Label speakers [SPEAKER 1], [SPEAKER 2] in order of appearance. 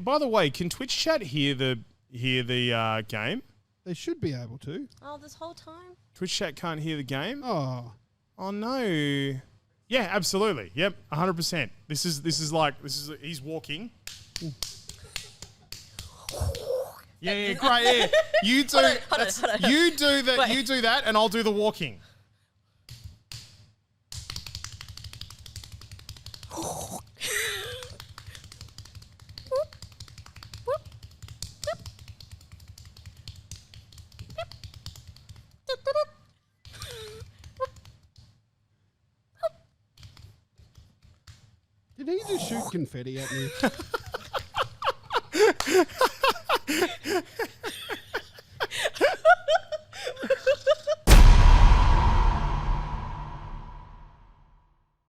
[SPEAKER 1] By the way, can Twitch chat hear the game?
[SPEAKER 2] They should be able to.
[SPEAKER 3] Oh, this whole time?
[SPEAKER 1] Twitch chat can't hear the game?
[SPEAKER 2] Oh.
[SPEAKER 1] Oh no. Yeah, absolutely. Yep, 100%. This is he's walking. Yeah, great. Yeah. You do
[SPEAKER 3] Hold on.
[SPEAKER 1] you do that.
[SPEAKER 3] Wait.
[SPEAKER 1] You do that, and I'll do the walking.
[SPEAKER 2] Did he just shoot confetti at me?